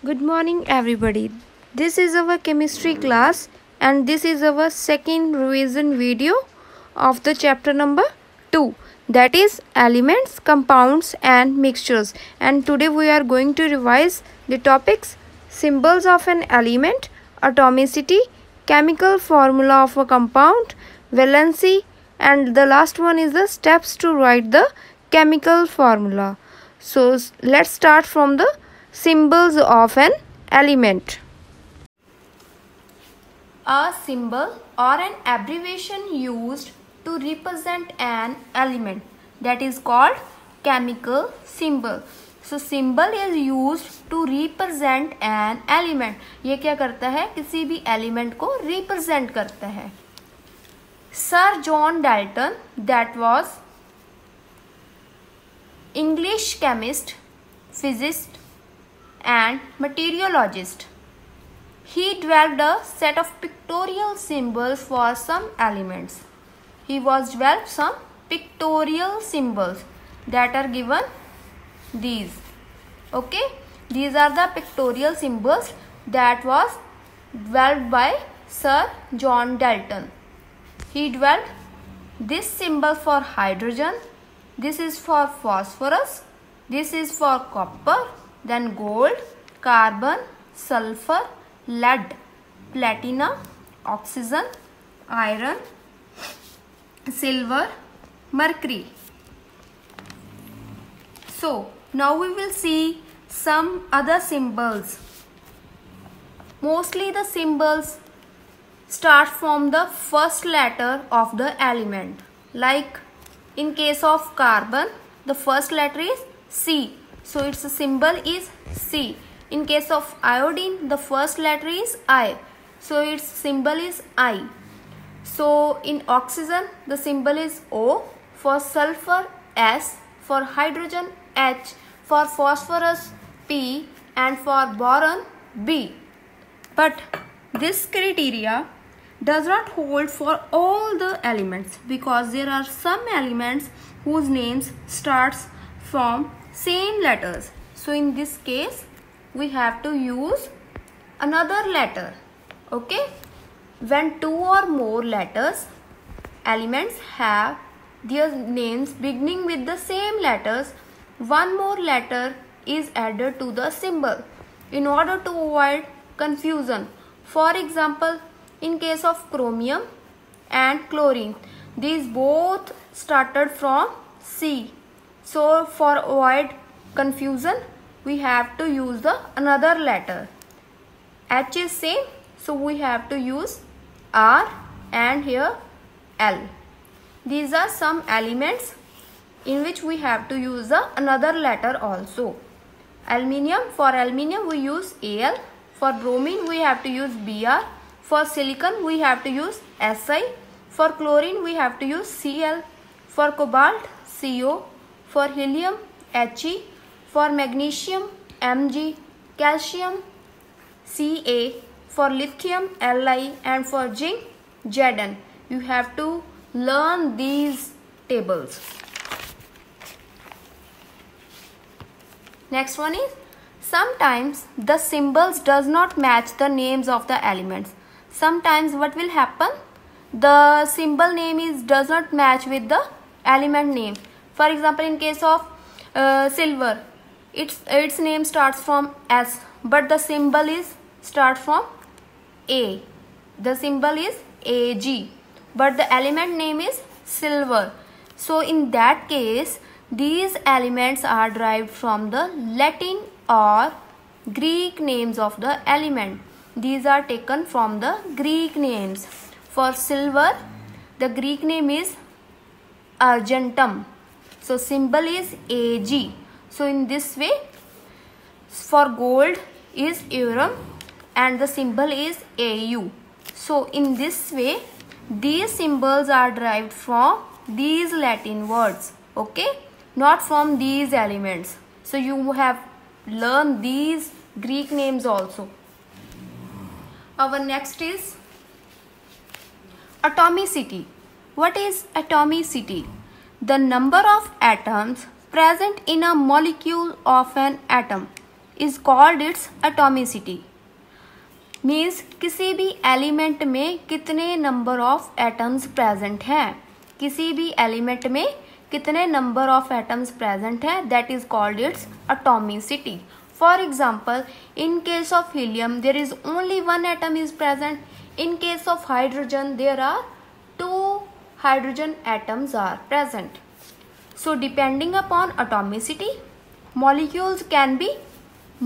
Good morning, everybody. This is our chemistry class, and this is our second revision video of the chapter number 2, that is elements, compounds, and mixtures. And today we are going to revise the topics symbols of an element, atomicity, chemical formula of a compound, valency, and the last one is the steps to write the chemical formula. So let's start from the symbols of an element. A symbol or an abbreviation used to represent an element, that is called chemical symbol. So symbol is used to represent an element. ये क्या करता है? किसी भी element को represent करता है. Sir John Dalton, that was English chemist, physicist and materialist. He developed a set of pictorial symbols for some elements. He was developed some pictorial symbols that are given these. Okay, these are the pictorial symbols that was developed by Sir John Dalton. He developed this symbol for hydrogen. This is for phosphorus. This is for copper. Then gold, carbon, sulfur, lead, platinum, oxygen, iron, silver, mercury. So now we will see some other symbols. Mostly the symbols start from the first letter of the element. Like in case of carbon, the first letter is C. So its symbol is C. In case of iodine, the first letter is I. So its symbol is I. So in oxygen, the symbol is O. For sulfur, S. For hydrogen, H. For phosphorus, P. And for boron, B. But this criteria does not hold for all the elements, because there are some elements whose names starts from same letters. So in this case we have to use another letter. Okay, when two or more letters elements have their names beginning with the same letters, one more letter is added to the symbol in order to avoid confusion. For example, in case of chromium and chlorine, these both started from C. So for avoid confusion, we have to use the another letter. H is same, so we have to use R and here L. These are some elements in which we have to use the another letter also. Aluminium, for aluminium we use Al. For bromine we have to use Br. For silicon we have to use Si. For chlorine we have to use Cl. For cobalt, Co. For helium, He. For magnesium, Mg. Calcium, Ca. For lithium, Li. And for zinc, Zn. You have to learn these tables. Next one is, sometimes the symbols does not match the names of the elements. Sometimes what will happen? The symbol name does not match with the element name. For example, in case of silver, its name starts from S, but the symbol starts from A. The symbol is Ag, but the element name is silver. So in that case, these elements are derived from the Latin or Greek names of the element. These are taken from the Greek names. For silver, the Greek name is argentum. So symbol is Ag. So in this way, for gold is aurum and the symbol is Au. So in this way, these symbols are derived from these Latin words. Okay, not from these elements. So you have learned these Greek names also. Our next is atomicity. What is atomicity? The number of atoms present in a molecule of an atom. is called its atomicity. Means किसी भी element में कितने number of atoms present हैं, किसी भी element में कितने number of atoms present हैं, that is called its atomicity. For example, in case of helium there is only one atom is present. In case of hydrogen there are 2 hydrogen atoms are present. So depending upon atomicity, molecules can be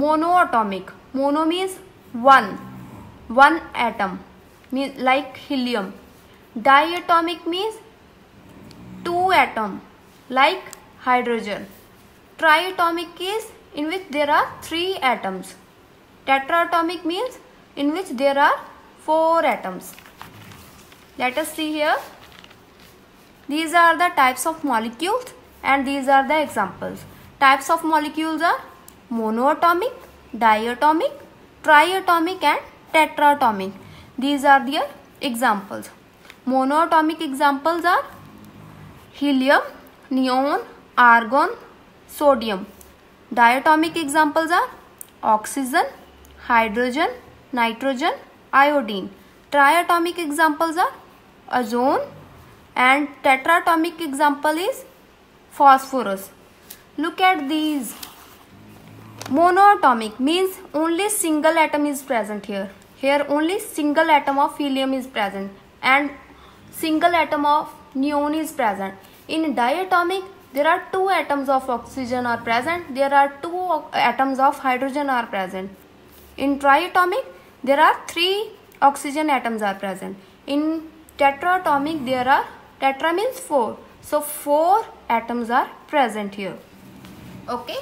monoatomic. Mono means one atom, means like helium. Diatomic means 2 atom like hydrogen. Triatomic is in which there are 3 atoms. Tetraatomic means in which there are 4 atoms. Let us see here. These are the types of molecules and these are the examples. Types of molecules are monoatomic, diatomic, triatomic and tetraatomic. These are their examples. Monoatomic examples are helium, neon, argon, sodium. Diatomic examples are oxygen, hydrogen, nitrogen, iodine. Triatomic examples are ozone and tetraatomic example is phosphorus. Look at these. Monoatomic means only single atom is present here. Here only single atom of helium is present and single atom of neon is present. In diatomic there are 2 atoms of oxygen are present. There are 2 atoms of hydrogen are present. In triatomic there are 3 oxygen atoms are present. In tetraatomic there are, tetra means 4, so 4 atoms are present here. Okay,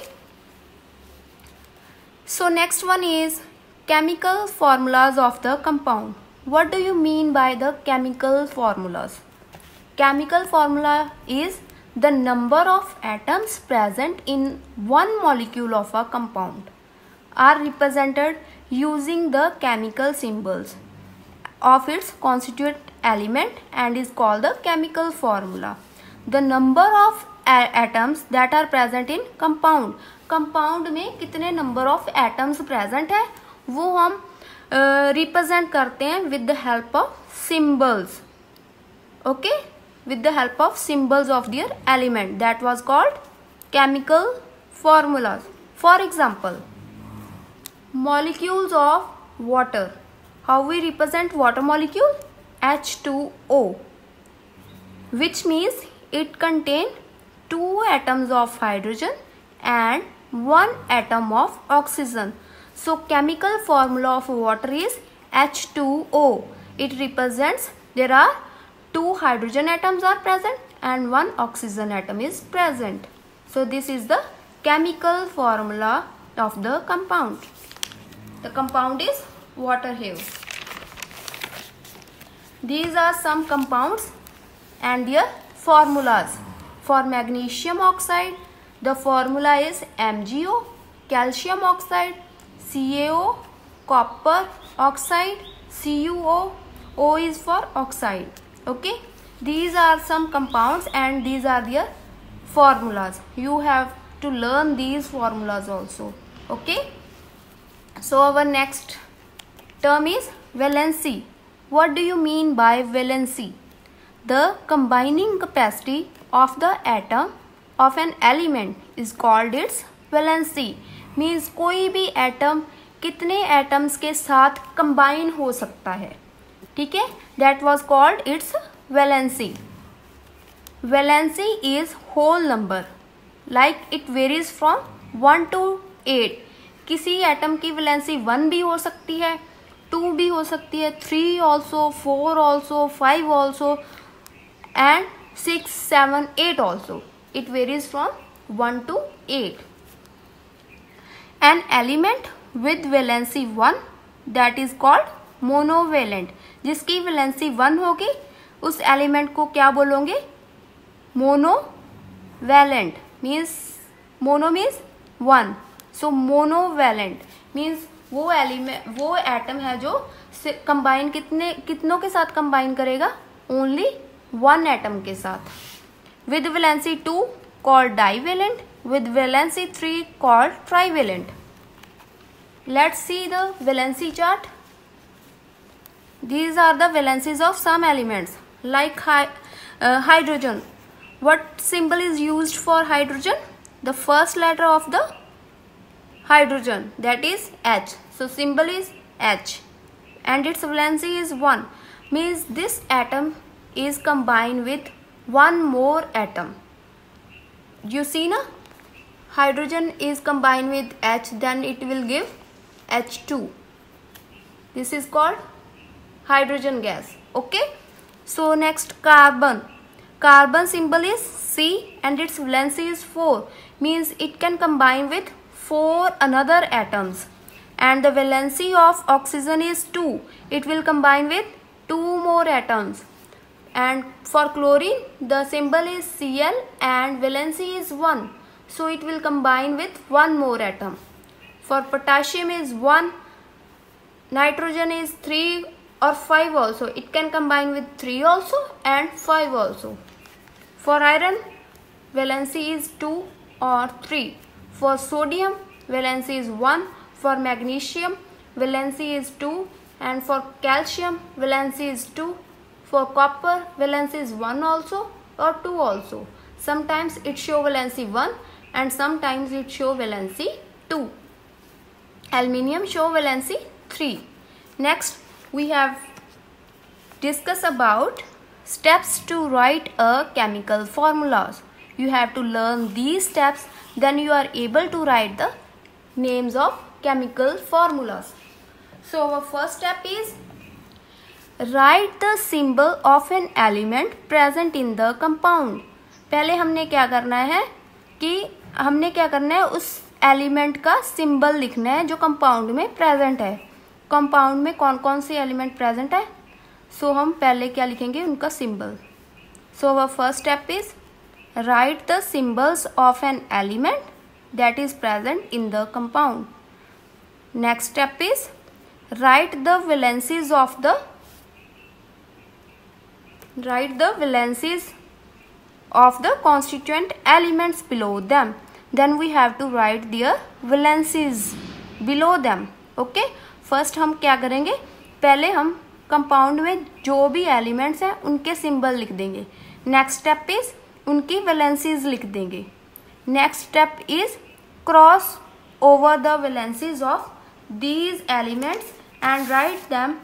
so next one is chemical formulas of the compound. What do you mean by the chemical formulas? Chemical formula is the number of atoms present in one molecule of a compound are represented using the chemical symbols of its constituent element and is called the chemical formula. The number of atoms that are present in compound. Compound में कितने number of atoms present है वो हम represent करते हैं with the help of symbols. Okay, with the help of symbols of their element, that was called chemical formulas. For example, molecules of water. How we represent water molecule? H2O, which means it contains 2 atoms of hydrogen and 1 atom of oxygen. So chemical formula of water is H2O. It represents there are 2 hydrogen atoms are present and 1 oxygen atom is present. So this is the chemical formula of the compound. The compound is water here. These are some compounds and their formulas. For magnesium oxide, the formula is MgO. Calcium oxide, CaO. Copper oxide, CuO. O is for oxide. Okay, these are some compounds and these are their formulas. You have to learn these formulas also. Okay, so our next term is valency. What do you mean by valency? The combining capacity of the atom of an element is called its valency. Means कोई भी atom कितने atoms के साथ combine हो सकता है, ठीक है, that was called its valency. Valency is whole number, like it varies from 1 to 8. किसी atom की valency 1 भी हो सकती है, 2 भी हो सकती है, 3 also, 4 also, 5 also and 6, 7, 8 also. It varies from 1 to 8. An element with valency 1 that is called monovalent. जिसकी valency 1 होगी उस element को क्या बोलोगे? Monovalent. Means mono means 1. So monovalent means वो एलिमेंट वो एटम है जो कंबाइन कितनों के साथ कंबाइन करेगा? ओनली 1 एटम के साथ. With valency 2 called divalent, with valency 3 called trivalent. Let's see the valency chart. These are the valencies of some elements like hydrogen. What symbol is used for hydrogen? The first letter of the hydrogen, that is H. So symbol is H and its valency is 1. Means this atom is combined with one more atom. You see na? Hydrogen is combined with H, then it will give H2. This is called hydrogen gas. Okay. So next, carbon. Carbon symbol is C and its valency is 4. Means it can combine with 4 another atoms. And the valency of oxygen is 2. It will combine with 2 more atoms. And for chlorine, the symbol is Cl and valency is 1. So it will combine with 1 more atom. For potassium is 1. Nitrogen is 3 or 5 also. It can combine with 3 also and 5 also. For iron, valency is 2 or 3. For sodium, valency is 1. For magnesium, valency is 2. And for calcium, valency is 2. For copper, valency is 1 also or 2 also. Sometimes it show valency 1 and sometimes it show valency 2. Aluminium show valency 3. Next, we have discussed about steps to write a chemical formulas. You have to learn these steps, then you are able to write the names of chemical formulas. So our first step is write the symbol of an element present in the compound. पहले हमने क्या करना है कि हमने क्या करना है उस एलिमेंट का सिंबल लिखना है जो कंपाउंड में प्रेजेंट है. कंपाउंड में कौन कौन से एलिमेंट प्रेजेंट है, सो हम पहले क्या लिखेंगे उनका symbol. So our first step is right the symbols of an element that is present in the compound. Next step is right the valencies of the constituent elements below them. Then we have to write their valencies below them. Okay. First हम क्या करेंगे, पहले हम compound में जो भी elements हैं उनके सिंबल लिख देंगे. नेक्स्ट स्टेप इज उनकी वैलेंसीज लिख देंगे. Next step is cross over the valencies of these elements and write them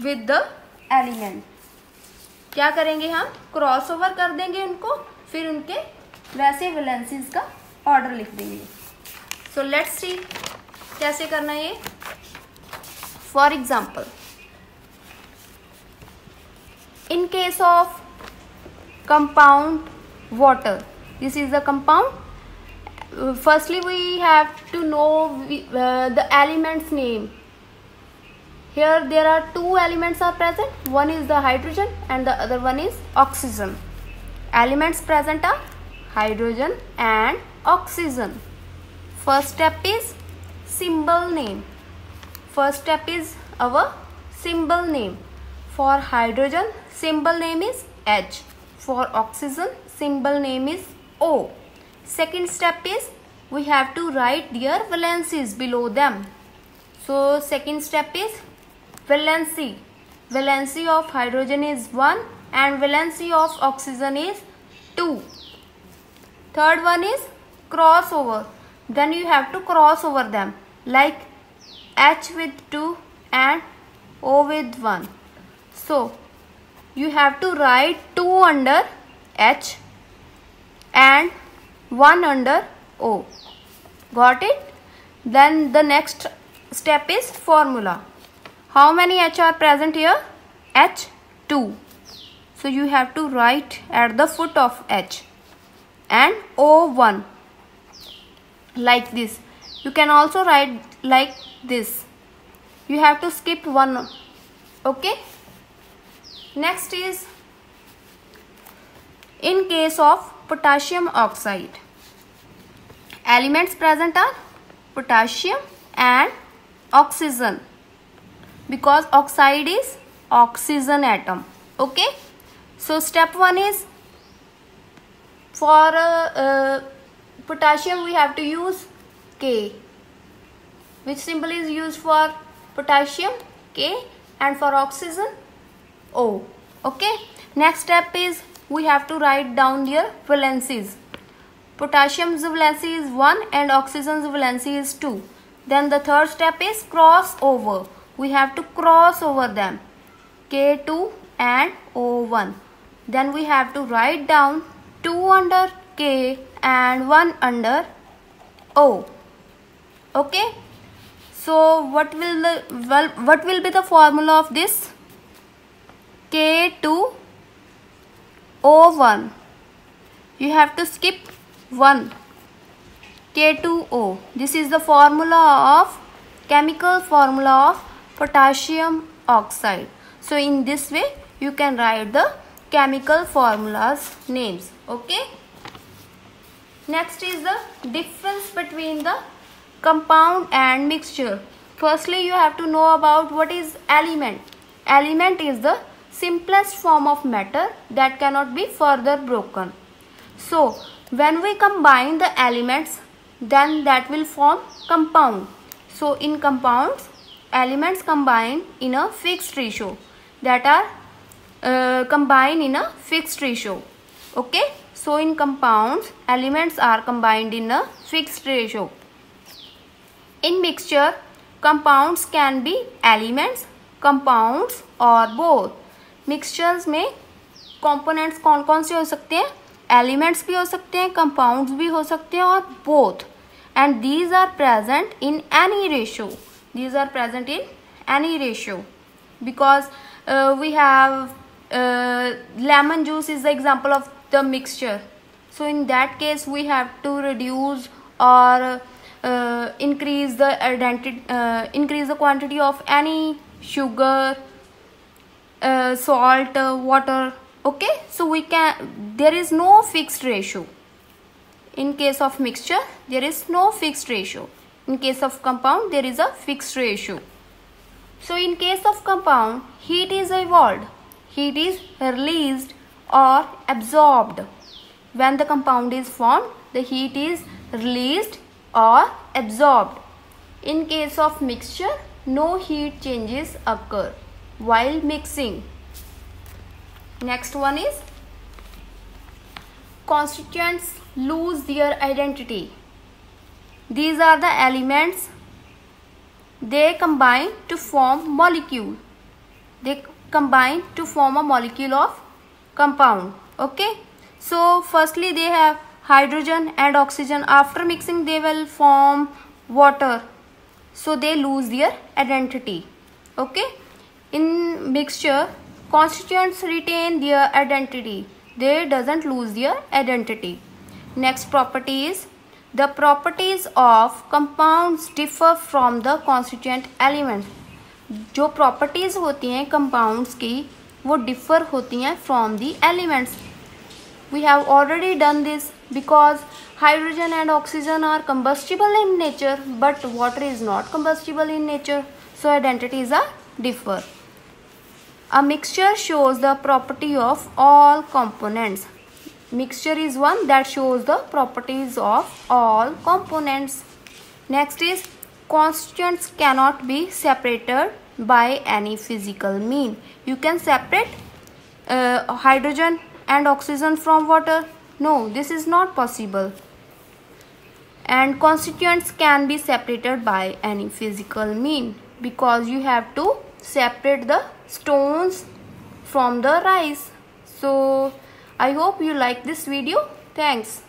with the element. क्या करेंगे, हम क्रॉस ओवर कर देंगे उनको, फिर उनके वैसे वैलेंसीज का ऑर्डर लिख देंगे. सो लेट्स सी कैसे करना है ये. For example, in case of compound water, this is the compound. Firstly we have to know the elements name. Here there are two elements are present, one is the hydrogen and the other one is oxygen. Elements present are hydrogen and oxygen. First step is symbol name. First step is our symbol name. For hydrogen, symbol name is H. For oxygen, symbol name is O. Second step is we have to write their valencies below them. So second step is valency. Valency of hydrogen is 1 and valency of oxygen is 2. Third one is crossover. Then you have to cross over them like H with 2 and O with 1. So you have to write 2 under H and 1 under O. Got it? Then the next step is formula. How many H are present here? H 2. So you have to write at the foot of H and O1 like this. You can also write like this. You have to skip one. Okay. Next is in case of potassium oxide, elements present are potassium and oxygen because oxide is oxygen atom. Okay. So step 1 is for potassium we have to use K. Which symbol is used for potassium? K, and for oxygen? O. Okay. Next step is we have to write down their valencies. Potassium's valency is 1 and oxygen's valency is 2. Then the third step is cross over. We have to cross over them. K2 and O1. Then we have to write down 2 under K and 1 under O. Okay. So what will be the formula of this? K2 O1. You have to skip 1. K2O. This is the chemical formula of potassium oxide. So in this way you can write the chemical formulas names. Okay. Next is the difference between the compound and mixture. Firstly, you have to know about what is element. Element is the simplest form of matter that cannot be further broken. So when we combine the elements, then that will form compound. So in compounds, elements combine in a fixed ratio, that are combined in a fixed ratio. Okay. So in compounds, elements are combined in a fixed ratio. In mixture, compounds can be elements, compounds or both. Mixtures में components कौन कौन से हो सकते हैं? Elements भी हो सकते हैं, कंपाउंड्स भी हो सकते हैं और both. And these are present in any ratio. These are present in any ratio because we have lemon juice is the example of the mixture. So in that case we have to reduce or increase the quantity of any sugar, salt, water. Okay, so there is no fixed ratio. In case of mixture there is no fixed ratio. In case of compound there is a fixed ratio. So in case of compound, heat is evolved, heat is released or absorbed. When the compound is formed, the heat is released or absorbed. In case of mixture, no heat changes occur while mixing. Next one is constituents lose their identity. These are the elements. They combine to form molecule. They combine to form a molecule of compound. Okay. So firstly they have hydrogen and oxygen. After mixing they will form water. So they lose their identity. Okay. In mixture, constituents retain their identity. They doesn't lose their identity. Next property is the properties of compounds differ from the constituent elements. जो properties होती हैं compounds की वो differ होती हैं from the elements. We have already done this because hydrogen and oxygen are combustible in nature but water is not combustible in nature. So identities are differ. A mixture shows the property of all components. Mixture is one that shows the properties of all components. Next is constituents cannot be separated by any physical mean. You can separate hydrogen and oxygen from water. No, this is not possible. And constituents can be separated by any physical mean because you have to separate the stones from the rice. So I hope you like this video. Thanks.